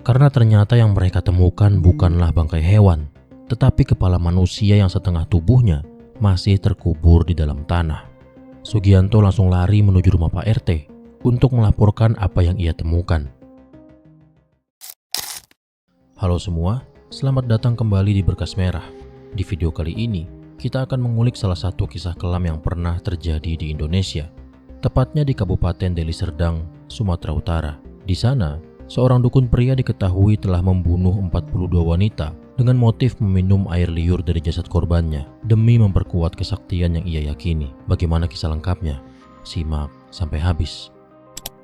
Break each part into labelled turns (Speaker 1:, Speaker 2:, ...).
Speaker 1: Karena ternyata yang mereka temukan bukanlah bangkai hewan, tetapi kepala manusia yang setengah tubuhnya masih terkubur di dalam tanah. Sugianto langsung lari menuju rumah Pak RT untuk melaporkan apa yang ia temukan. Halo semua, selamat datang kembali di Berkas Merah. Di video kali ini, kita akan mengulik salah satu kisah kelam yang pernah terjadi di Indonesia, tepatnya di Kabupaten Deli Serdang, Sumatera Utara. Di sana, seorang dukun pria diketahui telah membunuh 42 wanita dengan motif meminum air liur dari jasad korbannya demi memperkuat kesaktian yang ia yakini. Bagaimana kisah lengkapnya? Simak sampai habis.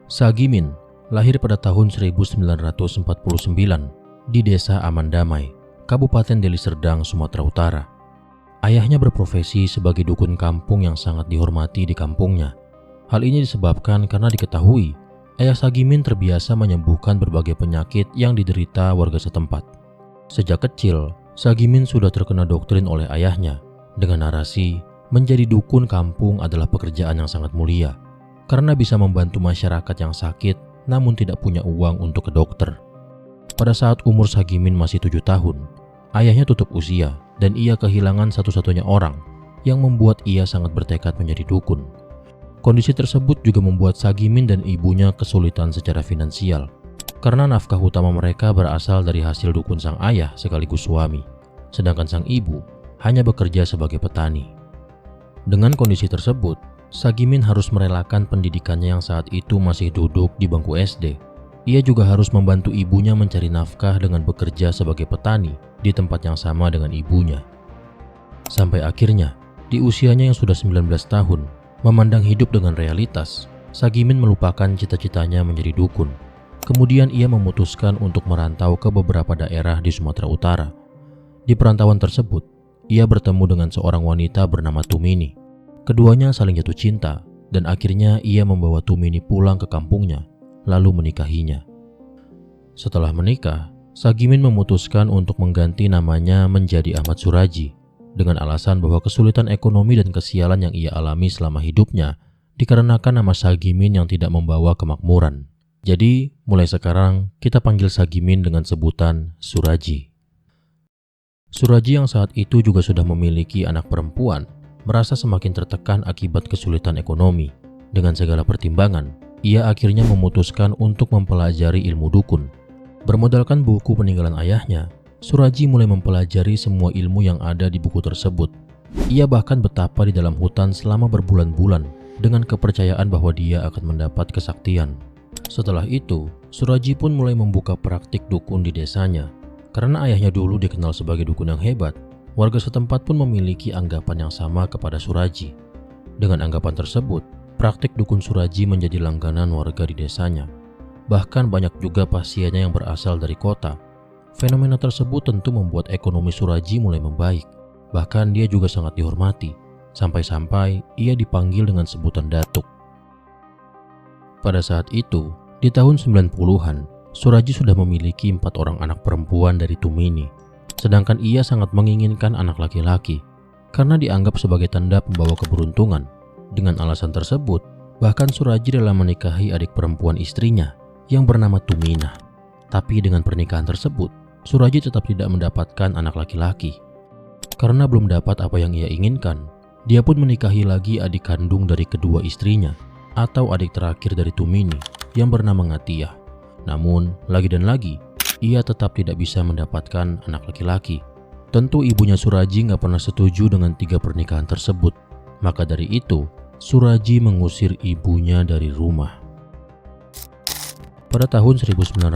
Speaker 1: Sagimin lahir pada tahun 1949 di Desa Aman Damai, Kabupaten Deli Serdang, Sumatera Utara. Ayahnya berprofesi sebagai dukun kampung yang sangat dihormati di kampungnya. Hal ini disebabkan karena diketahui ayah Sagimin terbiasa menyembuhkan berbagai penyakit yang diderita warga setempat. Sejak kecil, Sagimin sudah terkena doktrin oleh ayahnya dengan narasi menjadi dukun kampung adalah pekerjaan yang sangat mulia karena bisa membantu masyarakat yang sakit namun tidak punya uang untuk ke dokter. Pada saat umur Sagimin masih 7 tahun, ayahnya tutup usia dan ia kehilangan satu-satunya orang yang membuat ia sangat bertekad menjadi dukun. Kondisi tersebut juga membuat Sagimin dan ibunya kesulitan secara finansial karena nafkah utama mereka berasal dari hasil dukun sang ayah sekaligus suami, sedangkan sang ibu hanya bekerja sebagai petani. Dengan kondisi tersebut, Sagimin harus merelakan pendidikannya yang saat itu masih duduk di bangku SD. Ia juga harus membantu ibunya mencari nafkah dengan bekerja sebagai petani di tempat yang sama dengan ibunya. Sampai akhirnya, di usianya yang sudah 19 tahun, memandang hidup dengan realitas, Sagimin melupakan cita-citanya menjadi dukun. Kemudian ia memutuskan untuk merantau ke beberapa daerah di Sumatera Utara. Di perantauan tersebut, ia bertemu dengan seorang wanita bernama Tumini. Keduanya saling jatuh cinta dan akhirnya ia membawa Tumini pulang ke kampungnya lalu menikahinya. Setelah menikah, Sagimin memutuskan untuk mengganti namanya menjadi Ahmad Suraji dengan alasan bahwa kesulitan ekonomi dan kesialan yang ia alami selama hidupnya dikarenakan nama Sagimin yang tidak membawa kemakmuran. Jadi, mulai sekarang kita panggil Sagimin dengan sebutan Suraji. Suraji yang saat itu juga sudah memiliki anak perempuan, merasa semakin tertekan akibat kesulitan ekonomi. Dengan segala pertimbangan, ia akhirnya memutuskan untuk mempelajari ilmu dukun. Bermodalkan buku peninggalan ayahnya, Suraji mulai mempelajari semua ilmu yang ada di buku tersebut. Ia bahkan betapa di dalam hutan selama berbulan-bulan dengan kepercayaan bahwa dia akan mendapat kesaktian. Setelah itu, Suraji pun mulai membuka praktik dukun di desanya. Karena ayahnya dulu dikenal sebagai dukun yang hebat, warga setempat pun memiliki anggapan yang sama kepada Suraji. Dengan anggapan tersebut, praktik dukun Suraji menjadi langganan warga di desanya. Bahkan banyak juga pasiennya yang berasal dari kota. Fenomena tersebut tentu membuat ekonomi Suraji mulai membaik. Bahkan dia juga sangat dihormati, sampai-sampai ia dipanggil dengan sebutan Datuk. Pada saat itu, di tahun 90-an, Suraji sudah memiliki 4 orang anak perempuan dari Tumini. Sedangkan ia sangat menginginkan anak laki-laki, karena dianggap sebagai tanda pembawa keberuntungan. Dengan alasan tersebut, bahkan Suraji rela menikahi adik perempuan istrinya yang bernama Tumina. Tapi dengan pernikahan tersebut, Suraji tetap tidak mendapatkan anak laki-laki. Karena belum dapat apa yang ia inginkan, dia pun menikahi lagi adik kandung dari kedua istrinya atau adik terakhir dari Tumini yang bernama Ngatiah. Namun, lagi dan lagi, ia tetap tidak bisa mendapatkan anak laki-laki. Tentu ibunya Suraji gak pernah setuju dengan 3 pernikahan tersebut. Maka dari itu, Suraji mengusir ibunya dari rumah. Pada tahun 1986,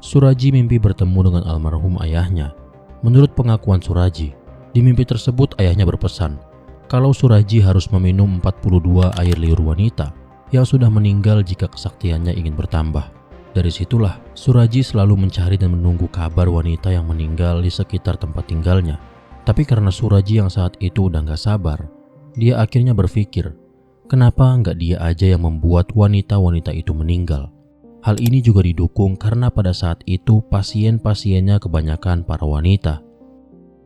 Speaker 1: Suraji mimpi bertemu dengan almarhum ayahnya. Menurut pengakuan Suraji, di mimpi tersebut ayahnya berpesan kalau Suraji harus meminum 42 air liur wanita yang sudah meninggal jika kesaktiannya ingin bertambah. Dari situlah Suraji selalu mencari dan menunggu kabar wanita yang meninggal di sekitar tempat tinggalnya. Tapi karena Suraji yang saat itu udah gak sabar, dia akhirnya berpikir, kenapa nggak dia aja yang membuat wanita-wanita itu meninggal? Hal ini juga didukung karena pada saat itu pasien-pasiennya kebanyakan para wanita.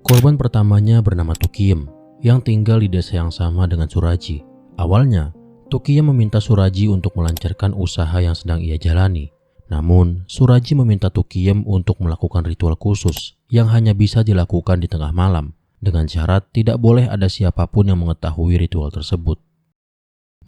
Speaker 1: Korban pertamanya bernama Tukiem yang tinggal di desa yang sama dengan Suraji. Awalnya, Tukiem meminta Suraji untuk melancarkan usaha yang sedang ia jalani Namun, Suraji meminta Tukiyem untuk melakukan ritual khusus yang hanya bisa dilakukan di tengah malam, dengan syarat tidak boleh ada siapapun yang mengetahui ritual tersebut.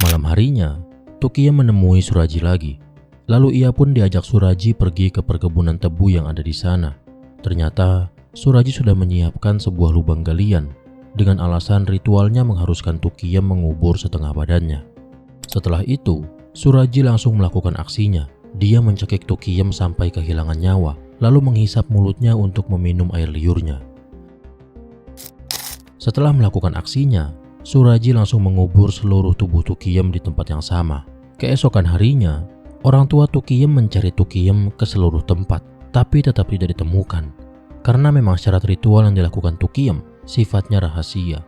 Speaker 1: Malam harinya, Tukiyem menemui Suraji lagi. Lalu ia pun diajak Suraji pergi ke perkebunan tebu yang ada di sana. Ternyata, Suraji sudah menyiapkan sebuah lubang galian dengan alasan ritualnya mengharuskan Tukiyem mengubur setengah badannya. Setelah itu, Suraji langsung melakukan aksinya. Dia mencekik Tukiyem sampai kehilangan nyawa, lalu menghisap mulutnya untuk meminum air liurnya. Setelah melakukan aksinya, Suraji langsung mengubur seluruh tubuh Tukiyem di tempat yang sama. Keesokan harinya, orang tua Tukiyem mencari Tukiyem ke seluruh tempat, tapi tetap tidak ditemukan. Karena memang syarat ritual yang dilakukan Tukiyem sifatnya rahasia.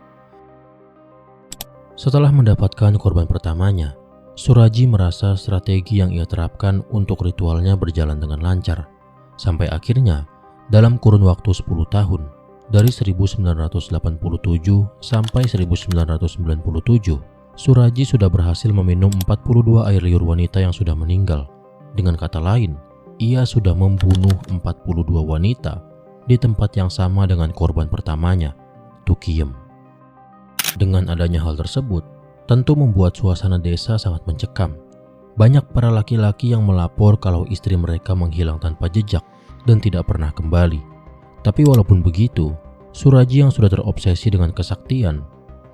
Speaker 1: Setelah mendapatkan korban pertamanya, Suraji merasa strategi yang ia terapkan untuk ritualnya berjalan dengan lancar. Sampai akhirnya, dalam kurun waktu 10 tahun, dari 1987 sampai 1997, Suraji sudah berhasil meminum 42 air liur wanita yang sudah meninggal. Dengan kata lain, ia sudah membunuh 42 wanita di tempat yang sama dengan korban pertamanya, Tukiyem. Dengan adanya hal tersebut, tentu membuat suasana desa sangat mencekam. Banyak para laki-laki yang melapor kalau istri mereka menghilang tanpa jejak dan tidak pernah kembali. Tapi walaupun begitu, Suraji yang sudah terobsesi dengan kesaktian,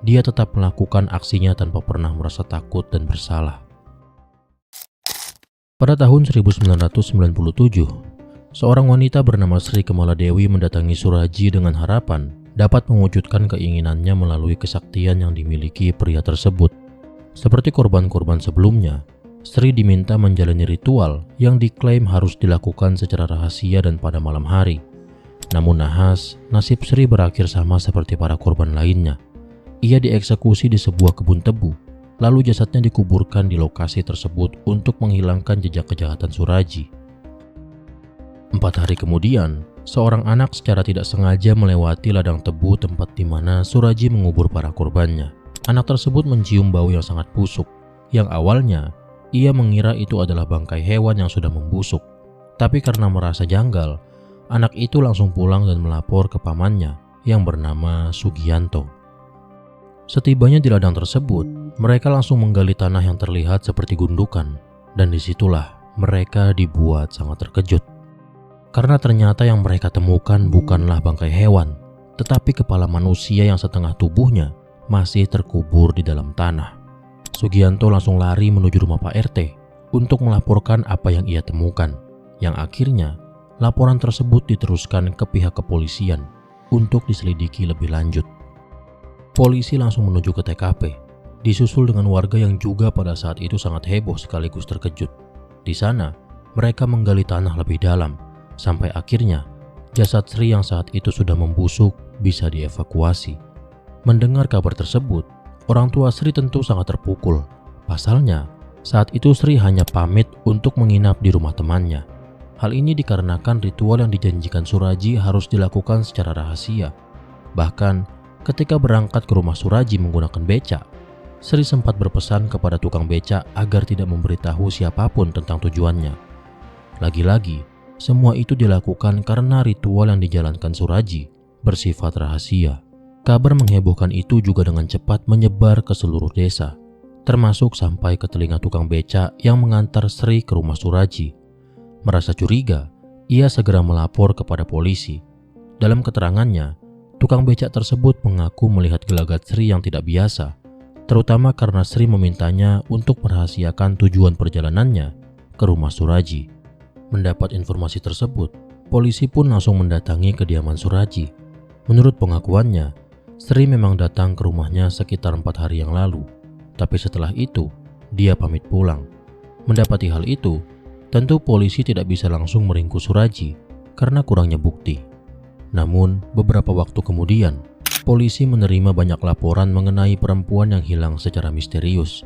Speaker 1: dia tetap melakukan aksinya tanpa pernah merasa takut dan bersalah. Pada tahun 1997, seorang wanita bernama Sri Kemaladewi mendatangi Suraji dengan harapan dapat mewujudkan keinginannya melalui kesaktian yang dimiliki pria tersebut. Seperti korban-korban sebelumnya, Sri diminta menjalani ritual yang diklaim harus dilakukan secara rahasia dan pada malam hari. Namun nahas, nasib Sri berakhir sama seperti para korban lainnya. Ia dieksekusi di sebuah kebun tebu, lalu jasadnya dikuburkan di lokasi tersebut untuk menghilangkan jejak kejahatan Suraji. 4 hari kemudian, seorang anak secara tidak sengaja melewati ladang tebu tempat di mana Suraji mengubur para korbannya. Anak tersebut mencium bau yang sangat busuk, yang awalnya ia mengira itu adalah bangkai hewan yang sudah membusuk. Tapi karena merasa janggal, anak itu langsung pulang dan melapor ke pamannya yang bernama Sugianto. Setibanya di ladang tersebut, mereka langsung menggali tanah yang terlihat seperti gundukan, dan disitulah mereka dibuat sangat terkejut. Karena ternyata yang mereka temukan bukanlah bangkai hewan, tetapi kepala manusia yang setengah tubuhnya masih terkubur di dalam tanah. Sugianto langsung lari menuju rumah Pak RT untuk melaporkan apa yang ia temukan, yang akhirnya laporan tersebut diteruskan ke pihak kepolisian untuk diselidiki lebih lanjut. Polisi langsung menuju ke TKP, disusul dengan warga yang juga pada saat itu sangat heboh sekaligus terkejut. Di sana, mereka menggali tanah lebih dalam, sampai akhirnya jasad Sri yang saat itu sudah membusuk bisa dievakuasi. Mendengar kabar tersebut, orang tua Sri tentu sangat terpukul. Pasalnya, saat itu Sri hanya pamit untuk menginap di rumah temannya. Hal ini dikarenakan ritual yang dijanjikan Suraji harus dilakukan secara rahasia. Bahkan, ketika berangkat ke rumah Suraji menggunakan becak, Sri sempat berpesan kepada tukang becak agar tidak memberitahu siapapun tentang tujuannya. Lagi-lagi, semua itu dilakukan karena ritual yang dijalankan Suraji bersifat rahasia. Kabar menghebohkan itu juga dengan cepat menyebar ke seluruh desa, termasuk sampai ke telinga tukang becak yang mengantar Sri ke rumah Suraji. Merasa curiga, ia segera melapor kepada polisi. Dalam keterangannya, tukang becak tersebut mengaku melihat gelagat Sri yang tidak biasa, terutama karena Sri memintanya untuk merahasiakan tujuan perjalanannya ke rumah Suraji. Mendapat informasi tersebut, polisi pun langsung mendatangi kediaman Suraji. Menurut pengakuannya, Sri memang datang ke rumahnya sekitar 4 hari yang lalu, tapi setelah itu, dia pamit pulang. Mendapati hal itu, tentu polisi tidak bisa langsung meringkus Suraji karena kurangnya bukti. Namun, beberapa waktu kemudian, polisi menerima banyak laporan mengenai perempuan yang hilang secara misterius.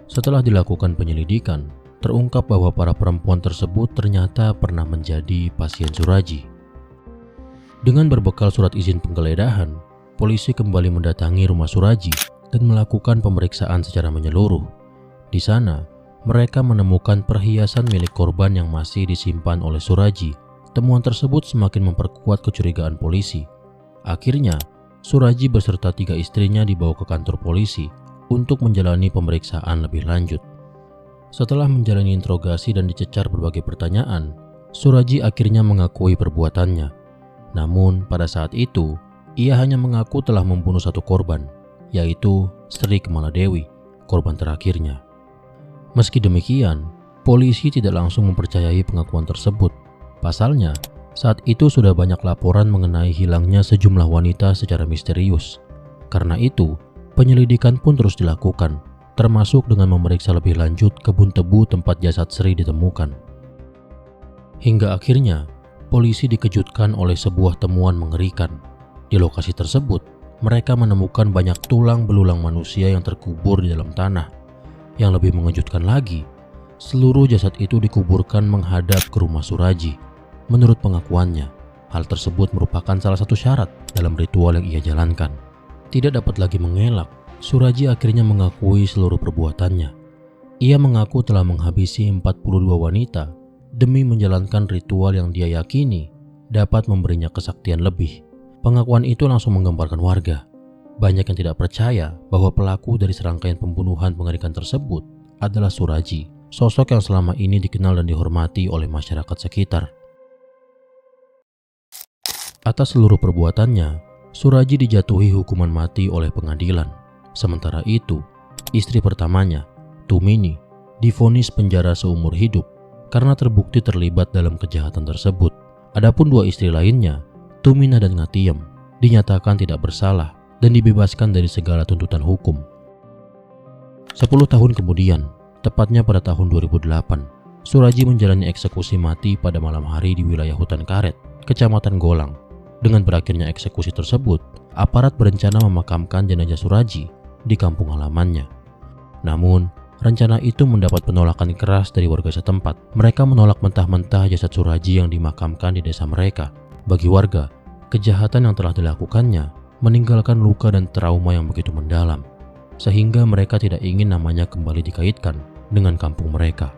Speaker 1: Setelah dilakukan penyelidikan, terungkap bahwa para perempuan tersebut ternyata pernah menjadi pasien Suraji. Dengan berbekal surat izin penggeledahan, polisi kembali mendatangi rumah Suraji dan melakukan pemeriksaan secara menyeluruh. Di sana, mereka menemukan perhiasan milik korban yang masih disimpan oleh Suraji. Temuan tersebut semakin memperkuat kecurigaan polisi. Akhirnya, Suraji beserta 3 istrinya dibawa ke kantor polisi untuk menjalani pemeriksaan lebih lanjut. Setelah menjalani interogasi dan dicecar berbagai pertanyaan, Suraji akhirnya mengakui perbuatannya. Namun, pada saat itu, ia hanya mengaku telah membunuh 1 korban, yaitu Sri Kemaladewi, korban terakhirnya. Meski demikian, polisi tidak langsung mempercayai pengakuan tersebut. Pasalnya, saat itu sudah banyak laporan mengenai hilangnya sejumlah wanita secara misterius. Karena itu, penyelidikan pun terus dilakukan, termasuk dengan memeriksa lebih lanjut kebun tebu tempat jasad Sri ditemukan. Hingga akhirnya, polisi dikejutkan oleh sebuah temuan mengerikan. Di lokasi tersebut, mereka menemukan banyak tulang belulang manusia yang terkubur di dalam tanah. Yang lebih mengejutkan lagi, seluruh jasad itu dikuburkan menghadap ke rumah Suraji. Menurut pengakuannya, hal tersebut merupakan salah satu syarat dalam ritual yang ia jalankan. Tidak dapat lagi mengelak, Suraji akhirnya mengakui seluruh perbuatannya. Ia mengaku telah menghabisi 42 wanita demi menjalankan ritual yang dia yakini dapat memberinya kesaktian lebih. Pengakuan itu langsung menggemparkan warga. Banyak yang tidak percaya bahwa pelaku dari serangkaian pembunuhan mengerikan tersebut adalah Suraji, sosok yang selama ini dikenal dan dihormati oleh masyarakat sekitar. Atas seluruh perbuatannya, Suraji dijatuhi hukuman mati oleh pengadilan. Sementara itu, istri pertamanya, Tumini, divonis penjara seumur hidup karena terbukti terlibat dalam kejahatan tersebut. Adapun 2 istri lainnya, Tumina dan Ngatiem, dinyatakan tidak bersalah dan dibebaskan dari segala tuntutan hukum. 10 tahun kemudian, tepatnya pada tahun 2008, Suraji menjalani eksekusi mati pada malam hari di wilayah hutan karet, Kecamatan Golang. Dengan berakhirnya eksekusi tersebut, aparat berencana memakamkan jenazah Suraji di kampung halamannya. Namun, rencana itu mendapat penolakan keras dari warga setempat. Mereka menolak mentah-mentah jasad Suraji yang dimakamkan di desa mereka. Bagi warga, kejahatan yang telah dilakukannya meninggalkan luka dan trauma yang begitu mendalam, sehingga mereka tidak ingin namanya kembali dikaitkan dengan kampung mereka.